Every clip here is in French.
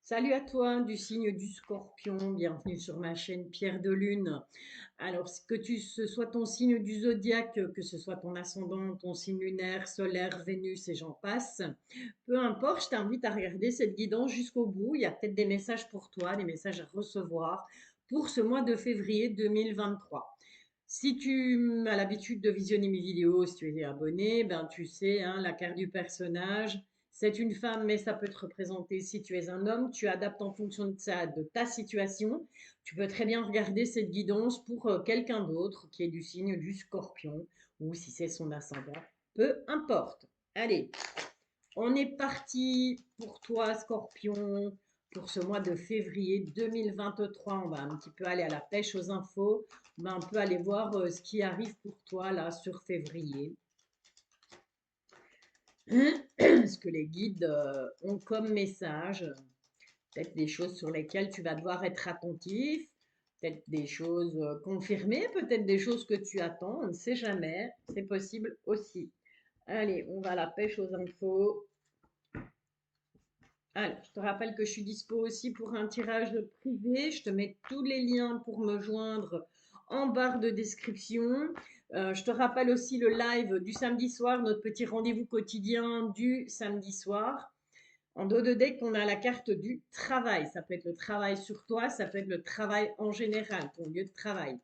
Salut à toi du signe du Scorpion, bienvenue sur ma chaîne Pierre de Lune. Alors, ce soit ton signe du zodiaque, que ce soit ton ascendant, ton signe lunaire, solaire, Vénus et j'en passe, peu importe, je t'invite à regarder cette guidance jusqu'au bout. Il y a peut-être des messages pour toi, des messages à recevoir pour ce mois de février 2023. Si tu as l'habitude de visionner mes vidéos, si tu es abonné, ben tu sais, hein, la carte du personnage, c'est une femme, mais ça peut te représenter si tu es un homme. Tu adaptes en fonction de ta situation. Tu peux très bien regarder cette guidance pour quelqu'un d'autre qui est du signe du scorpion ou si c'est son ascendant. Peu importe. Allez, on est parti pour toi, Scorpion, pour ce mois de février 2023. On va un petit peu aller à la pêche aux infos. On va un peu aller voir ce qui arrive pour toi là sur février. Ce que les guides ont comme message. Peut-être des choses sur lesquelles tu vas devoir être attentif. Peut-être des choses confirmées, peut-être des choses que tu attends. On ne sait jamais. C'est possible aussi. Allez, on va à la pêche aux infos. Alors, je te rappelle que je suis dispo aussi pour un tirage privé. Je te mets tous les liens pour me joindre en barre de description. Je te rappelle aussi le live du samedi soir, notre petit rendez-vous quotidien du samedi soir. En dos de deck, on a la carte du travail. Ça peut être le travail sur toi, ça peut être le travail en général, ton lieu de travail.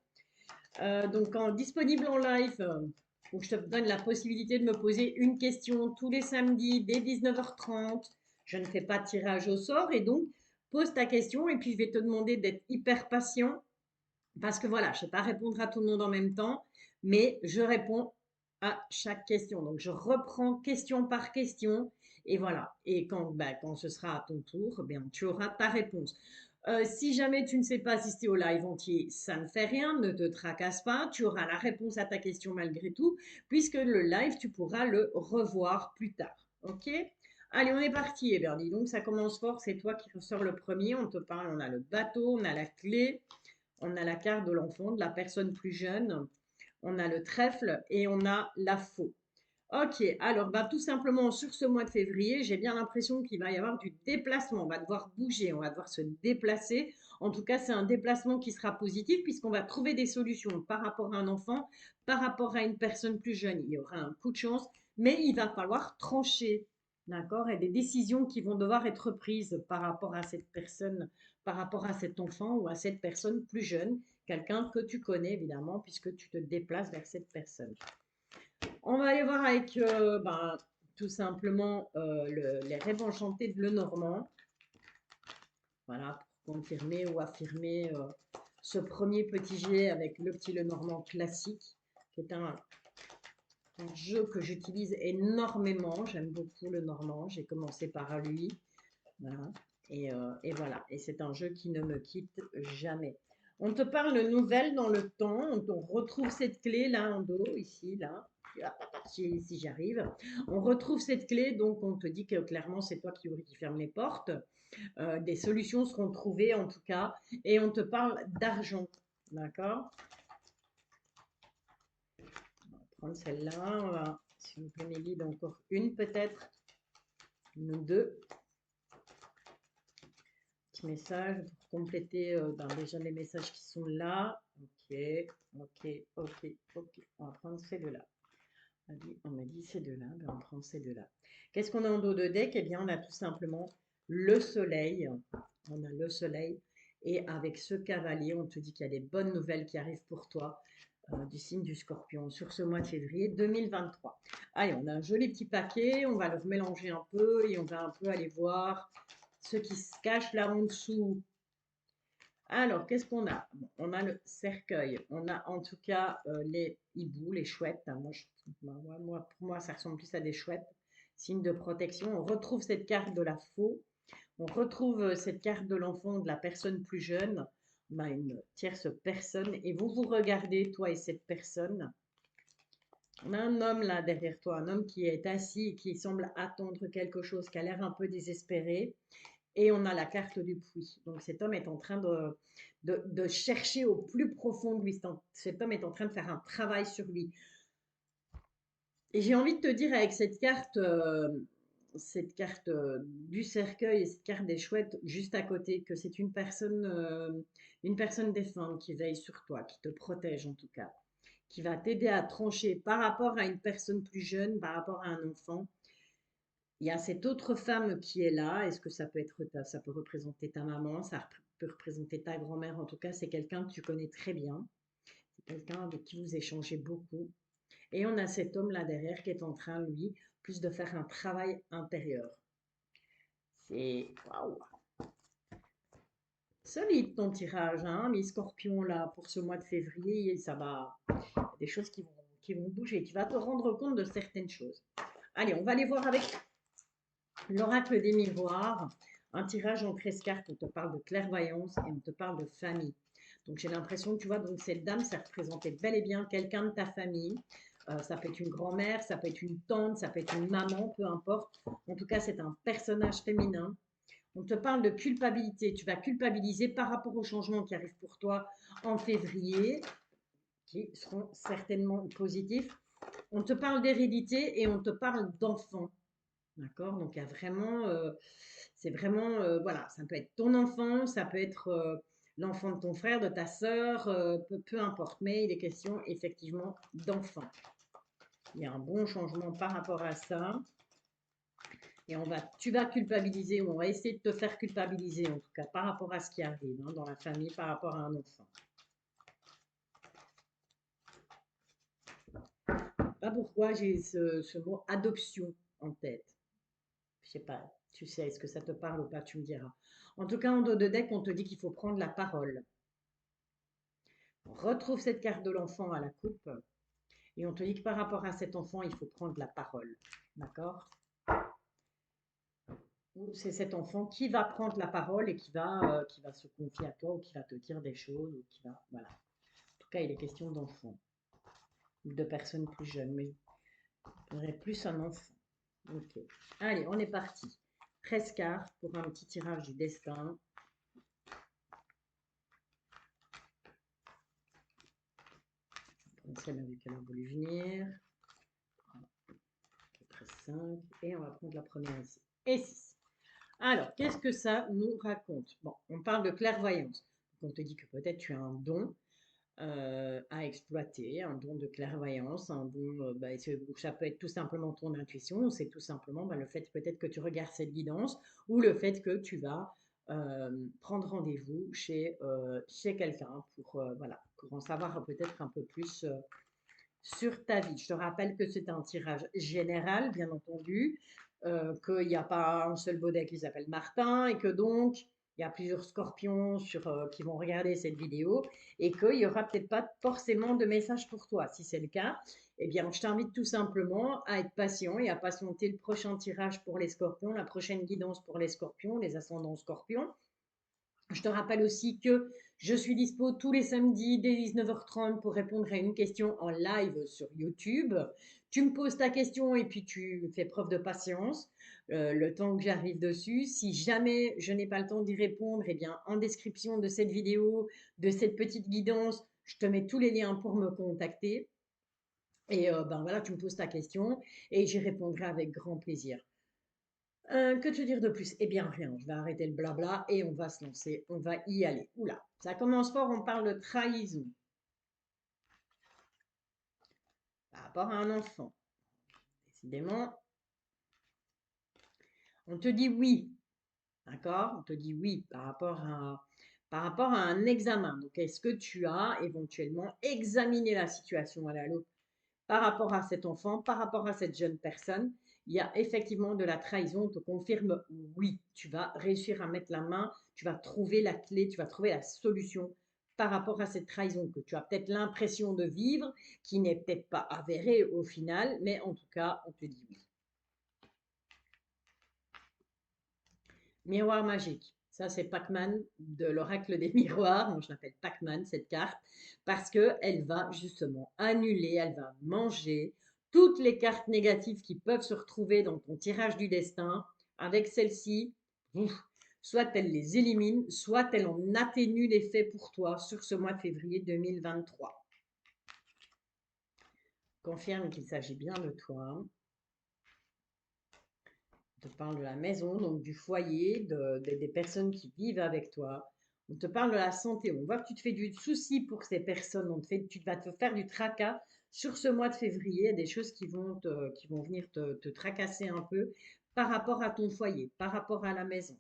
Disponible en live, où je te donne la possibilité de me poser une question tous les samedis dès 19h30. Je ne fais pas de tirage au sort et donc pose ta question et puis je vais te demander d'être hyper patient parce que voilà, je ne vais pas répondre à tout le monde en même temps, mais je réponds à chaque question. Donc je reprends question par question et voilà. Et quand ce sera à ton tour, bien, tu auras ta réponse. Si jamais tu ne sais pas assister au live entier, ça ne fait rien, ne te tracasse pas, tu auras la réponse à ta question malgré tout, puisque le live, tu pourras le revoir plus tard. Ok? Allez, on est parti, Everly. Donc ça commence fort, c'est toi qui ressors le premier. On te parle, on a le bateau, on a la clé, on a la carte de l'enfant, de la personne plus jeune, on a le trèfle et on a la faux. Ok, alors tout simplement sur ce mois de février, j'ai bien l'impression qu'il va y avoir du déplacement. On va devoir bouger, on va devoir se déplacer. En tout cas, c'est un déplacement qui sera positif puisqu'on va trouver des solutions par rapport à un enfant, par rapport à une personne plus jeune. Il y aura un coup de chance, mais il va falloir trancher, d'accord? Et des décisions qui vont devoir être prises par rapport à cette personne, par rapport à cet enfant ou à cette personne plus jeune, quelqu'un que tu connais évidemment puisque tu te déplaces vers cette personne. On va aller voir avec tout simplement les rêves enchantés de Lenormand. Voilà, pour confirmer ou affirmer ce premier petit jet avec le petit Lenormand classique, qui est un jeu que j'utilise énormément. J'aime beaucoup le Normand. J'ai commencé par lui. Voilà. Et voilà. Et c'est un jeu qui ne me quitte jamais. On te parle de nouvelles dans le temps. On retrouve cette clé là en dos, ici, là. Si j'arrive. On retrouve cette clé, donc on te dit que clairement c'est toi qui ouvres, qui ferme les portes. Des solutions seront trouvées en tout cas. Et on te parle d'argent. D'accord? On va prendre celle-là. On va, s'il vous plaît, mes guides, encore une peut-être. Une ou deux. Petit message pour compléter déjà les messages qui sont là. Ok, ok, ok, ok. On va prendre ces deux-là. On m'a dit ces deux-là, ben on prend ces deux-là. Qu'est-ce qu'on a en dos de deck? Eh bien, on a tout simplement le soleil. On a le soleil. Et avec ce cavalier, on te dit qu'il y a des bonnes nouvelles qui arrivent pour toi du signe du scorpion sur ce mois de février 2023. Allez, on a un joli petit paquet. On va le mélanger un peu et on va un peu aller voir ce qui se cache là en dessous. Alors, qu'est-ce qu'on a? Bon, on a le cercueil, on a en tout cas les hiboux, les chouettes. Pour moi, ça ressemble plus à des chouettes. Signe de protection. On retrouve cette carte de la faux. On retrouve cette carte de l'enfant, de la personne plus jeune. On a une tierce personne et vous vous regardez, toi et cette personne. On a un homme là derrière toi, un homme qui est assis et qui semble attendre quelque chose, qui a l'air un peu désespéré. Et on a la carte du puits. Donc cet homme est en train de chercher au plus profond de lui. Cet homme est en train de faire un travail sur lui. Et j'ai envie de te dire avec cette carte, cette carte du cercueil et cette carte des chouettes juste à côté, que c'est une personne défunte qui veille sur toi, qui te protège en tout cas, qui va t'aider à trancher par rapport à une personne plus jeune, par rapport à un enfant. Il y a cette autre femme qui est là. Est-ce que ça peut être ça peut représenter ta maman, peut représenter ta grand-mère. En tout cas, c'est quelqu'un que tu connais très bien. C'est quelqu'un avec qui vous échangez beaucoup. Et on a cet homme-là derrière qui est en train, lui, plus de faire un travail intérieur. C'est waouh, solide ton tirage, hein, mes scorpions là, pour ce mois de février. Ça va, des choses qui vont bouger. Tu vas te rendre compte de certaines choses. Allez, on va aller voir avec l'oracle des miroirs. Un tirage en 13 cartes. On te parle de clairvoyance et on te parle de famille. Donc j'ai l'impression que tu vois, donc cette dame, ça représentait bel et bien quelqu'un de ta famille. Ça peut être une grand-mère, ça peut être une tante, ça peut être une maman, peu importe. En tout cas, c'est un personnage féminin. On te parle de culpabilité. Tu vas culpabiliser par rapport aux changements qui arrivent pour toi en février, qui seront certainement positifs. On te parle d'hérédité et on te parle d'enfant. D'accord? Donc, il y a vraiment, c'est vraiment, voilà, ça peut être ton enfant, ça peut être l'enfant de ton frère, de ta sœur, peu importe. Mais il est question effectivement d'enfant. Il y a un bon changement par rapport à ça. Et tu vas culpabiliser, ou on va essayer de te faire culpabiliser, en tout cas, par rapport à ce qui arrive hein, dans la famille, par rapport à un enfant. Pas pourquoi j'ai ce mot adoption en tête. Je sais pas, tu sais, est-ce que ça te parle ou pas, tu me diras. En tout cas, en dos de deck, on te dit qu'il faut prendre la parole. On retrouve cette carte de l'enfant à la coupe et on te dit que par rapport à cet enfant, il faut prendre la parole. D'accord? C'est cet enfant qui va prendre la parole et qui va se confier à toi ou qui va te dire des choses ou qui va, voilà. En tout cas, il est question d'enfant ou de personnes plus jeunes, mais je dirais plus un enfant. Ok. Allez, on est parti. 13 cartes pour un petit tirage du destin. Celle avec elle a voulu venir. 5. Et on va prendre la première ici. Et 6. Alors, qu'est-ce que ça nous raconte? Bon, on parle de clairvoyance. Donc, on te dit que peut-être tu as un don à exploiter, un don de clairvoyance, un don, ça peut être tout simplement ton intuition, c'est tout simplement le fait peut-être que tu regardes cette guidance ou le fait que tu vas prendre rendez-vous chez quelqu'un voilà, pour en savoir peut-être un peu plus sur ta vie. Je te rappelle que c'est un tirage général, bien entendu, qu'il n'y a pas un seul baudet qui s'appelle Martin et que donc il y a plusieurs scorpions qui vont regarder cette vidéo et qu'il n'y aura peut-être pas forcément de message pour toi. Si c'est le cas, eh bien, je t'invite tout simplement à être patient et à patienter le prochain tirage pour les scorpions, la prochaine guidance pour les scorpions, les ascendants scorpions. Je te rappelle aussi que je suis dispo tous les samedis dès 19h30 pour répondre à une question en live sur YouTube. Tu me poses ta question et puis tu fais preuve de patience le temps que j'arrive dessus. Si jamais je n'ai pas le temps d'y répondre, eh bien en description de cette vidéo, de cette petite guidance, je te mets tous les liens pour me contacter. Et ben voilà, tu me poses ta question et j'y répondrai avec grand plaisir. Que te dire de plus? Eh bien, rien. Je vais arrêter le blabla et on va se lancer. On va y aller. Oula, ça commence fort. On parle de trahison par rapport à un enfant. Décidément, on te dit oui. D'accord? On te dit oui par rapport à un examen. Donc, est-ce que tu as éventuellement examiné la situation à la loupe par rapport à cet enfant, par rapport à cette jeune personne? Il y a effectivement de la trahison. On te confirme oui. Tu vas réussir à mettre la main, tu vas trouver la clé, tu vas trouver la solution par rapport à cette trahison que tu as peut-être l'impression de vivre, qui n'est peut-être pas avérée au final, mais en tout cas, on te dit oui. Miroir magique. Ça, c'est Pac-Man de l'oracle des miroirs. Moi, je l'appelle Pac-Man, cette carte, parce qu'elle va justement annuler, elle va manger toutes les cartes négatives qui peuvent se retrouver dans ton tirage du destin. Avec celle-ci, soit elle les élimine, soit elle en atténue l'effet pour toi sur ce mois de février 2023. Confirme qu'il s'agit bien de toi. On te parle de la maison, donc du foyer, des personnes qui vivent avec toi. On te parle de la santé. On voit que tu te fais du souci pour ces personnes. Tu vas te faire du tracas sur ce mois de février. Il y a des choses qui vont venir te tracasser un peu par rapport à ton foyer, par rapport à la maison.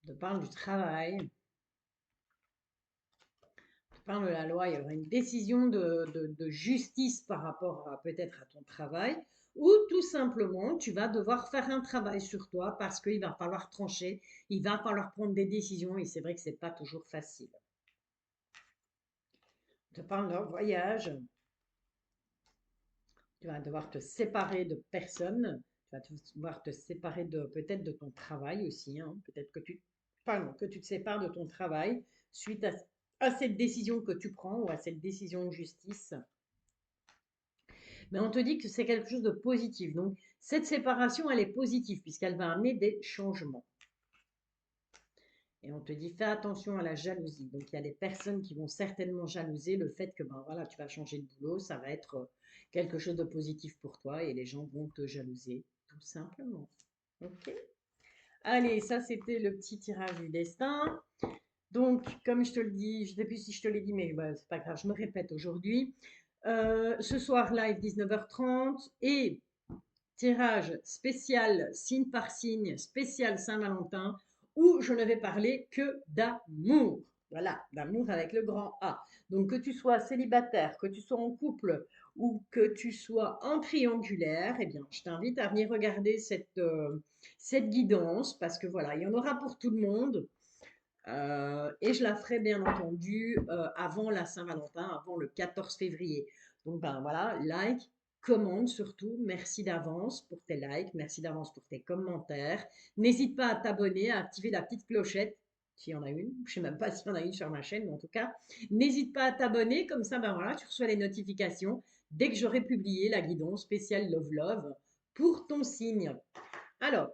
On te parle du travail. On te parle de la loi. Il y aura une décision de justice par rapport à peut-être à ton travail. Ou tout simplement, tu vas devoir faire un travail sur toi parce qu'il va falloir trancher, il va falloir prendre des décisions et c'est vrai que c'est pas toujours facile. On te parle d'un voyage, tu vas devoir te séparer de personnes, tu vas devoir te séparer de peut-être de ton travail aussi, hein. Peut-être que tu te sépares de ton travail suite à cette décision que tu prends ou à cette décision de justice. Mais on te dit que c'est quelque chose de positif. Donc, cette séparation, elle est positive puisqu'elle va amener des changements. Et on te dit, fais attention à la jalousie. Donc, il y a des personnes qui vont certainement jalouser le fait que, ben voilà, tu vas changer de boulot, ça va être quelque chose de positif pour toi et les gens vont te jalouser, tout simplement. Ok? Allez, ça, c'était le petit tirage du destin. Donc, comme je te le dis, je ne sais plus si je te l'ai dit, mais bah, c'est pas grave, je me répète aujourd'hui. Ce soir, live 19h30 et tirage spécial signe par signe, spécial Saint-Valentin, où je ne vais parler que d'amour. Voilà, d'amour avec le grand A. Donc que tu sois célibataire, que tu sois en couple ou que tu sois en triangulaire, eh bien, je t'invite à venir regarder cette guidance parce que voilà, il y en aura pour tout le monde. Et je la ferai bien entendu avant la Saint-Valentin, avant le 14 février. Donc ben voilà, like, commente surtout. Merci d'avance pour tes likes, merci d'avance pour tes commentaires. N'hésite pas à t'abonner, à activer la petite clochette, s'il y en a une. Je ne sais même pas s'il y en a une sur ma chaîne, mais en tout cas, n'hésite pas à t'abonner, comme ça ben voilà, tu reçois les notifications dès que j'aurai publié la guidance spéciale Love Love pour ton signe. Alors,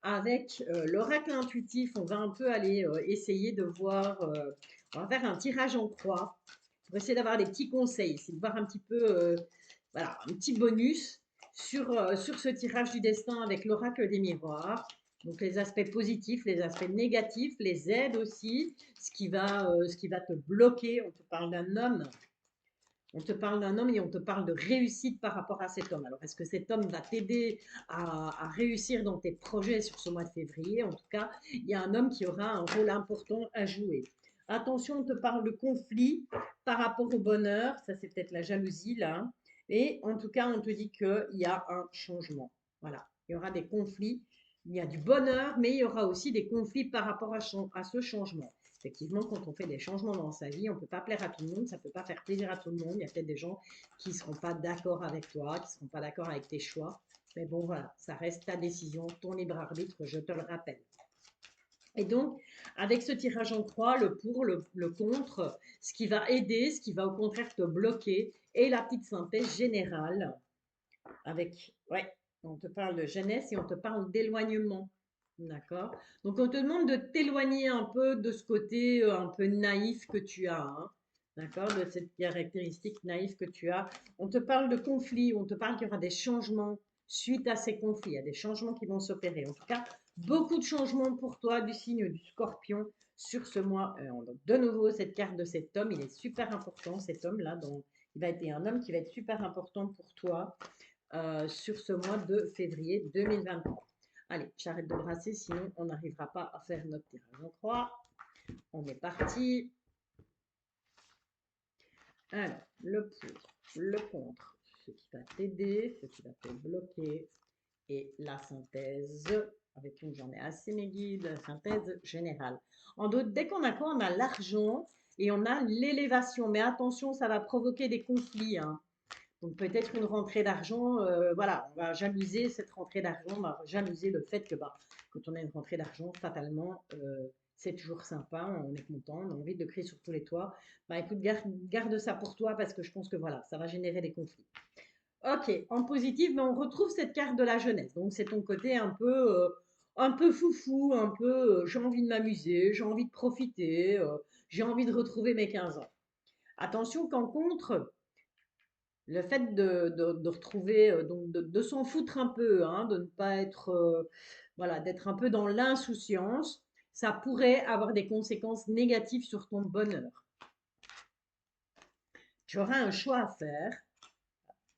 avec l'oracle intuitif, on va un peu aller essayer de voir, on va faire un tirage en croix pour essayer d'avoir des petits conseils, essayer de voir un petit peu, voilà, un petit bonus sur ce tirage du destin avec l'oracle des miroirs. Donc les aspects positifs, les aspects négatifs, les aides aussi, ce qui va te bloquer. On te parle d'un homme. On te parle d'un homme et on te parle de réussite par rapport à cet homme. Alors, est-ce que cet homme va t'aider à réussir dans tes projets sur ce mois de février? En tout cas, il y a un homme qui aura un rôle important à jouer. Attention, on te parle de conflit par rapport au bonheur. Ça, c'est peut-être la jalousie, là. Et en tout cas, on te dit qu'il y a un changement. Voilà, il y aura des conflits. Il y a du bonheur, mais il y aura aussi des conflits par rapport à ce changement. Effectivement, quand on fait des changements dans sa vie, on ne peut pas plaire à tout le monde, ça ne peut pas faire plaisir à tout le monde. Il y a peut-être des gens qui ne seront pas d'accord avec toi, qui ne seront pas d'accord avec tes choix. Mais bon, voilà, ça reste ta décision, ton libre arbitre, je te le rappelle. Et donc, avec ce tirage en croix, le pour, le contre, ce qui va aider, ce qui va au contraire te bloquer, et la petite synthèse générale avec, ouais, on te parle de jeunesse et on te parle d'éloignement. D'accord? Donc, on te demande de t'éloigner un peu de ce côté un peu naïf que tu as. Hein. D'accord? De cette caractéristique naïve que tu as. On te parle de conflits, on te parle qu'il y aura des changements suite à ces conflits. Il y a des changements qui vont s'opérer. En tout cas, beaucoup de changements pour toi du signe du scorpion sur ce mois. Donc, de nouveau, cette carte de cet homme, il est super important, cet homme-là. Il va être un homme qui va être super important pour toi sur ce mois de février 2023. Allez, j'arrête de brasser, sinon on n'arrivera pas à faire notre tirage en croix. On est parti. Alors, le pour, le contre, ce qui va t'aider, ce qui va te bloquer, et la synthèse, avec une journée assez mes guides, la synthèse générale. En d'autres, dès qu'on a quoi? On a l'argent et on a l'élévation. Mais attention, ça va provoquer des conflits. Hein. Donc peut-être une rentrée d'argent, voilà, on va jalouser cette rentrée d'argent, on va jalouser le fait que bah, quand on a une rentrée d'argent, fatalement, c'est toujours sympa, on est content, on a envie de le crier sur tous les toits. Bah écoute, garde ça pour toi parce que je pense que voilà, ça va générer des conflits. Ok, en positif, mais on retrouve cette carte de la jeunesse. Donc c'est ton côté un peu foufou, un peu j'ai envie de m'amuser, j'ai envie de profiter, j'ai envie de retrouver mes 15 ans. Attention qu'en contre, Le fait de retrouver, donc de s'en foutre un peu, hein, de ne pas être, voilà, d'être un peu dans l'insouciance, ça pourrait avoir des conséquences négatives sur ton bonheur. Tu auras un choix à faire.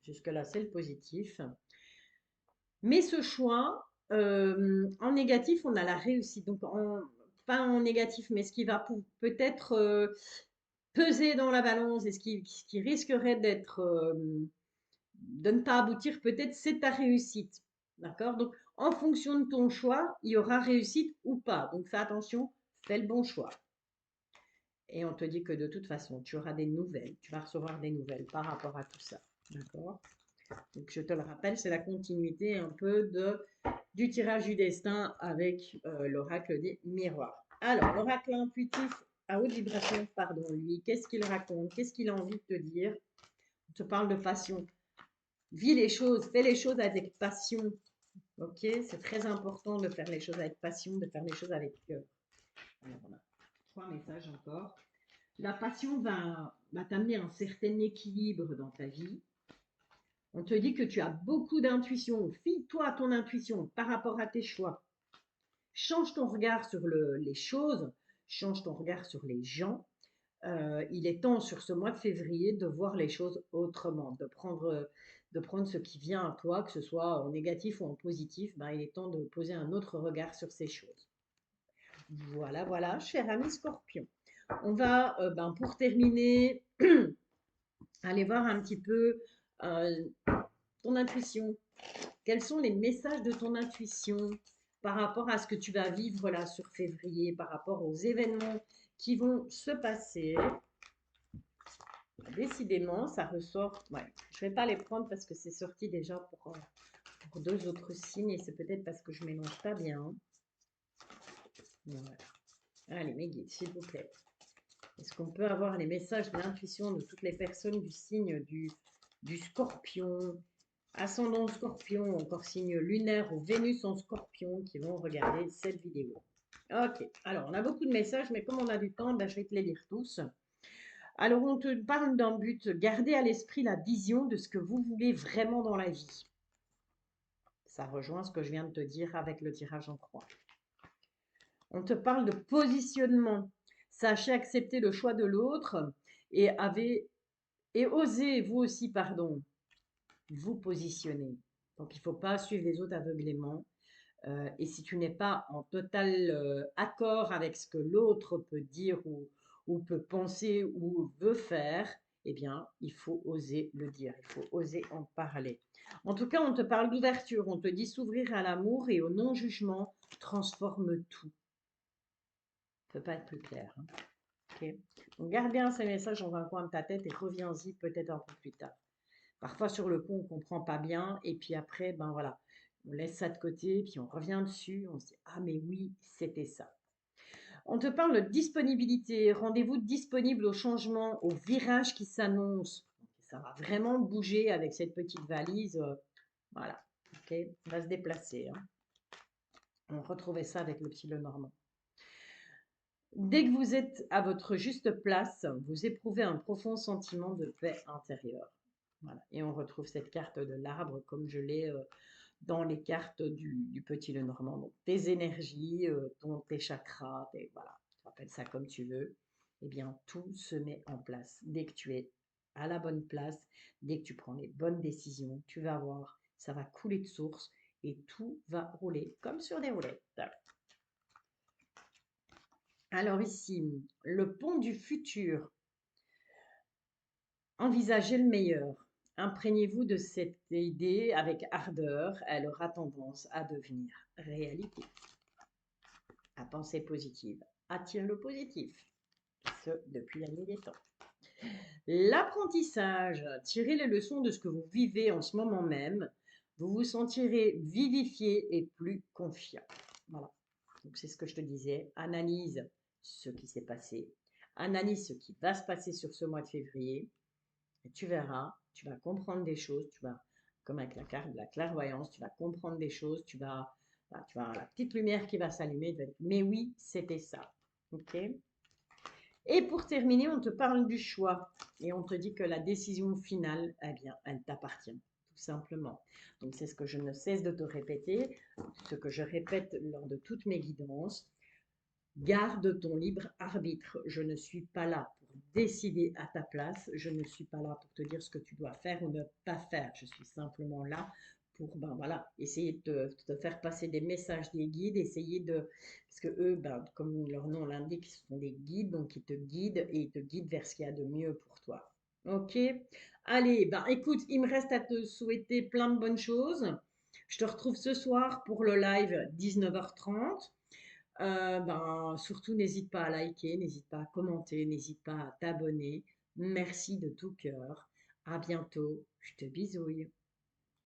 Jusque-là, c'est le positif. Mais ce choix, en négatif, on a la réussite. Donc, pas en négatif, mais ce qui va peut-être peser dans la balance et ce qui risquerait de ne pas aboutir, peut-être, c'est ta réussite. D'accord? Donc, en fonction de ton choix, il y aura réussite ou pas. Donc, fais attention, fais le bon choix. Et on te dit que de toute façon, tu auras des nouvelles, tu vas recevoir des nouvelles par rapport à tout ça. D'accord? Donc, je te le rappelle, c'est la continuité un peu du tirage du destin avec l'oracle des miroirs. Alors, l'oracle intuitif à haute vibration, pardon, lui, qu'est-ce qu'il raconte? Qu'est-ce qu'il a envie de te dire? On te parle de passion. Vis les choses, fais les choses avec passion. Ok? C'est très important de faire les choses avec passion, de faire les choses avec cœur. Alors, on a 3 messages encore. La passion va t'amener un certain équilibre dans ta vie. On te dit que tu as beaucoup d'intuition. Fie-toi à ton intuition par rapport à tes choix. Change ton regard sur les choses, change ton regard sur les gens. Il est temps sur ce mois de février de voir les choses autrement, de prendre ce qui vient à toi, que ce soit en négatif ou en positif. Ben, il est temps de poser un autre regard sur ces choses. Voilà, voilà, cher ami Scorpion. On va, pour terminer, aller voir un petit peu euh, ton intuition. Quels sont les messages de ton intuition par rapport à ce que tu vas vivre là sur février, par rapport aux événements qui vont se passer? Décidément, ça ressort. Ouais, je ne vais pas les prendre parce que c'est sorti déjà pour 2 autres signes et c'est peut-être parce que je mélange pas bien. Voilà. Allez, mes guides, s'il vous plaît. Est-ce qu'on peut avoir les messages de l'intuition de toutes les personnes du signe du Scorpion, ascendant Scorpion, encore signe lunaire ou Vénus en Scorpion qui vont regarder cette vidéo? Ok, alors on a beaucoup de messages, mais comme on a du temps, ben, je vais te les lire tous. Alors on te parle d'un but, gardez à l'esprit la vision de ce que vous voulez vraiment dans la vie. Ça rejoint ce que je viens de te dire avec le tirage en croix. On te parle de positionnement. Sachez accepter le choix de l'autre et osez, vous aussi, pardon, vous positionner. Donc, il ne faut pas suivre les autres aveuglément. Et si tu n'es pas en total accord avec ce que l'autre peut dire ou peut penser ou veut faire, eh bien, il faut oser le dire, il faut oser en parler. En tout cas, on te parle d'ouverture, on te dit s'ouvrir à l'amour et au non-jugement transforme tout. Ça ne peut pas être plus clair. Hein. Okay. Donc, garde bien ces messages dans un coin de ta tête et reviens-y peut-être un peu plus tard. Parfois, sur le coup, on ne comprend pas bien. Et puis après, ben voilà, on laisse ça de côté, puis on revient dessus. On se dit, ah mais oui, c'était ça. On te parle de disponibilité. Rendez-vous disponible au changement, au virage qui s'annonce. Ça va vraiment bouger avec cette petite valise. Voilà, ok, on va se déplacer. Hein. On retrouvait ça avec le petit Lenormand. Dès que vous êtes à votre juste place, vous éprouvez un profond sentiment de paix intérieure. Voilà. Et on retrouve cette carte de l'arbre comme je l'ai dans les cartes du petit Lenormand. Donc, tes énergies, tes chakras, voilà, tu appelles ça comme tu veux. Eh bien, tout se met en place. Dès que tu es à la bonne place, dès que tu prends les bonnes décisions, tu vas voir, ça va couler de source et tout va rouler comme sur des roulettes. Alors ici, le pont du futur. Envisagez le meilleur. Imprégnez-vous de cette idée avec ardeur. Elle aura tendance à devenir réalité. À penser positive. Attire le positif. Ce, depuis la nuit des temps. L'apprentissage. Tirez les leçons de ce que vous vivez en ce moment même. Vous vous sentirez vivifié et plus confiant. Voilà. Donc c'est ce que je te disais. Analyse ce qui s'est passé. Analyse ce qui va se passer sur ce mois de février. Et tu verras, tu vas comprendre des choses, tu vas, comme avec la carte de la clairvoyance, tu vas comprendre des choses, tu vas avoir la petite lumière qui va s'allumer, mais oui, c'était ça. Ok? Et pour terminer, on te parle du choix et on te dit que la décision finale, eh bien, elle t'appartient, tout simplement. Donc, c'est ce que je ne cesse de te répéter, ce que je répète lors de toutes mes guidances. Garde ton libre arbitre. Je ne suis pas là pour décider à ta place. Je ne suis pas là pour te dire ce que tu dois faire ou ne pas faire. Je suis simplement là pour ben voilà, essayer de te faire passer des messages des guides, essayer de... Parce que eux, ben, comme leur nom l'indique, ils sont des guides, donc ils te guident et ils te guident vers ce qu'il y a de mieux pour toi. Ok? Allez, ben écoute, il me reste à te souhaiter plein de bonnes choses. Je te retrouve ce soir pour le live 19h30. Ben, surtout, n'hésite pas à liker, n'hésite pas à commenter, n'hésite pas à t'abonner. Merci de tout cœur. À bientôt. Je te bisouille.